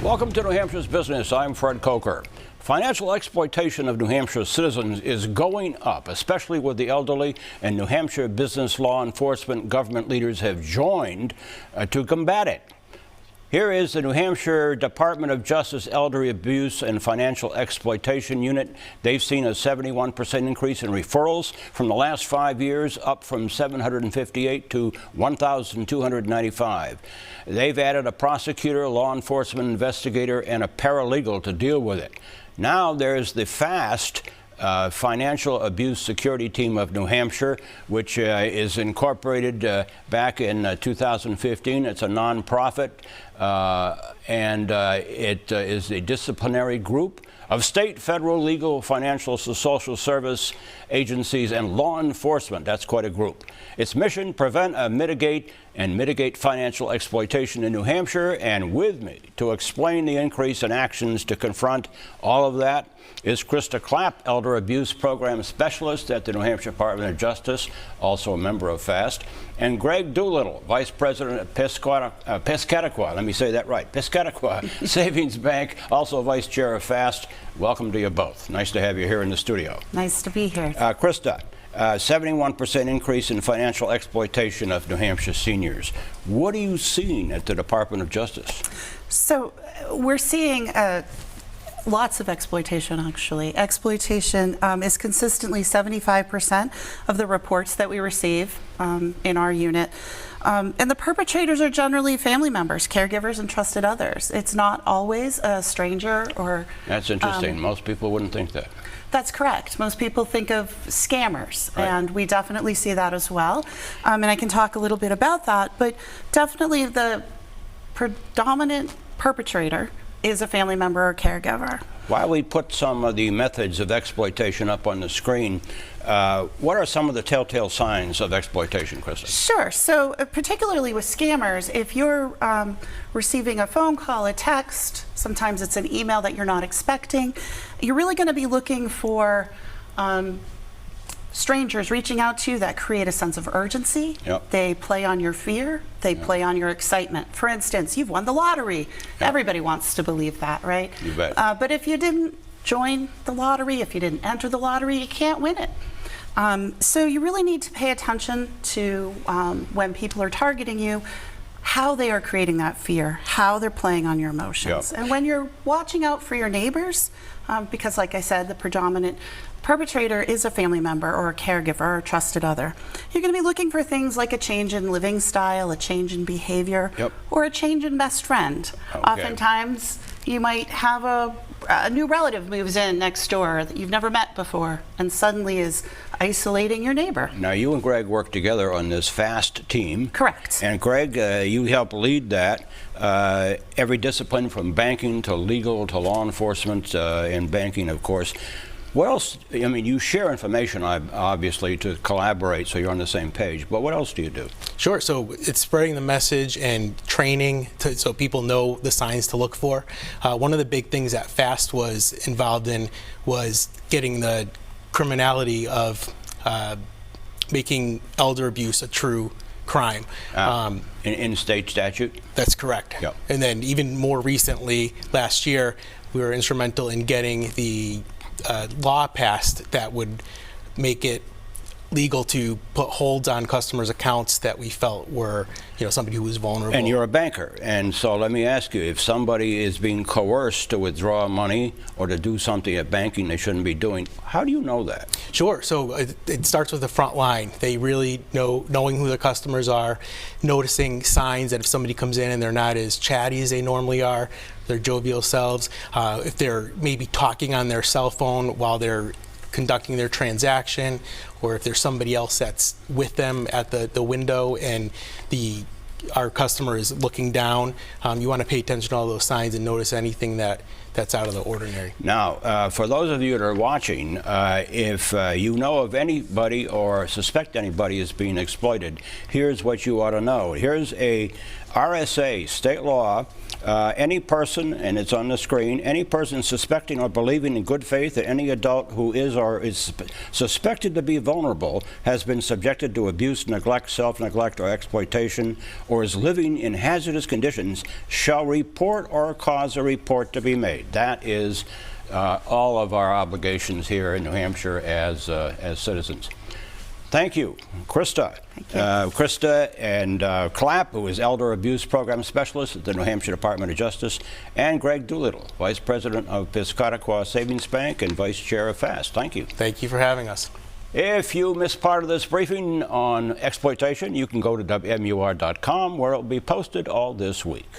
Welcome to New Hampshire's Business. I'm Fred Coker. Financial exploitation of New Hampshire citizens is going up, especially with the elderly, and New Hampshire business, law enforcement, government leaders have joined to combat it. Here is the New Hampshire Department of Justice Elderly Abuse and Financial Exploitation Unit. They've seen a 71% increase in referrals from the last 5 years, up from 758 to 1,295. They've added a prosecutor, law enforcement investigator, and a paralegal to deal with it. Now there's the FAST, Financial Abuse Security Team of New Hampshire, which is incorporated back in 2015. It's a nonprofit, and it is a disciplinary group of state, federal, legal, financial, social service agencies, and law enforcement. That's quite a group. Its mission: prevent, mitigate financial exploitation in New Hampshire. And with me to explain the increase in actions to confront all of that is Krista Clapp, Elder Abuse Program Specialist at the New Hampshire Department of Justice, also a member of FAST, and Greg Doolittle, Vice President at Piscataqua, let me say that right, Piscataqua Savings Bank, also Vice Chair of FAST. Welcome to you both. Nice to have you here in the studio. Nice to be here. Krista, 71% increase in financial exploitation of New Hampshire seniors. What are you seeing at the Department of Justice? So we're seeing lots of exploitation, actually. Exploitation is consistently 75% of the reports that we receive in our unit. And the perpetrators are generally family members, caregivers, and trusted others. It's not always a stranger or... That's interesting. Most people wouldn't think that. That's correct. Most people think of scammers, right, and we definitely see that as well. And I can talk a little bit about that, but definitely the predominant perpetrator is a family member or caregiver. While we put some of the methods of exploitation up on the screen, what are some of the telltale signs of exploitation, Krista? Sure. So particularly with scammers, if you're receiving a phone call, a text, sometimes it's an email that you're not expecting, you're really going to be looking for strangers reaching out to you that create a sense of urgency. Yep. They play on your fear. They play on your excitement. For instance, you've won the lottery. Yep. Everybody wants to believe that, right? You bet. But if you didn't join the lottery, if you didn't enter the lottery, you can't win it. So you really need to pay attention to when people are targeting you, how they are creating that fear, how they're playing on your emotions. Yep. And when you're watching out for your neighbors, because like I said, the predominant perpetrator is a family member or a caregiver or a trusted other, you're going to be looking for things like a change in living style, a change in behavior, yep, or a change in best friend. Okay. Oftentimes, you might have a new relative moves in next door that you've never met before and suddenly is isolating your neighbor. Now, you and Greg work together on this FAST team. Correct. And Greg, you help lead that. Every discipline from banking to legal to law enforcement, and banking, of course. What else? I mean, you share information, obviously, to collaborate so you're on the same page, but what else do you do? Sure. So it's spreading the message and training so people know the signs to look for. One of the big things that FAST was involved in was getting the criminality of making elder abuse a true crime. In state statute? That's correct. Yep. And then even more recently, last year, we were instrumental in getting the law passed that would make it legal to put holds on customers' accounts that we felt were, somebody who was vulnerable. And you're a banker, and so let me ask you, if somebody is being coerced to withdraw money or to do something at banking they shouldn't be doing, how do you know that? Sure. So it starts with the front line. They really knowing who the customers are, noticing signs that if somebody comes in and they're not as chatty as they normally are, their jovial selves, if they're maybe talking on their cell phone while they're conducting their transaction, or if there's somebody else that's with them at the window and our customer is looking down, you want to pay attention to all those signs and notice anything that that's out of the ordinary. Now, for those of you that are watching, if you know of anybody or suspect anybody is being exploited, here's what you ought to know. Here's a RSA, state law. Any person, and it's on the screen, any person suspecting or believing in good faith that any adult who is or is suspected to be vulnerable has been subjected to abuse, neglect, self-neglect, or exploitation, or is living in hazardous conditions shall report or cause a report to be made. That is all of our obligations here in New Hampshire as citizens. Thank you, Krista. Krista and Clapp, who is Elder Abuse Program Specialist at the New Hampshire Department of Justice, and Greg Doolittle, Vice President of Piscataqua Savings Bank and Vice Chair of FAST. Thank you. Thank you for having us. If you missed part of this briefing on exploitation, you can go to WMUR.com, where it will be posted all this week.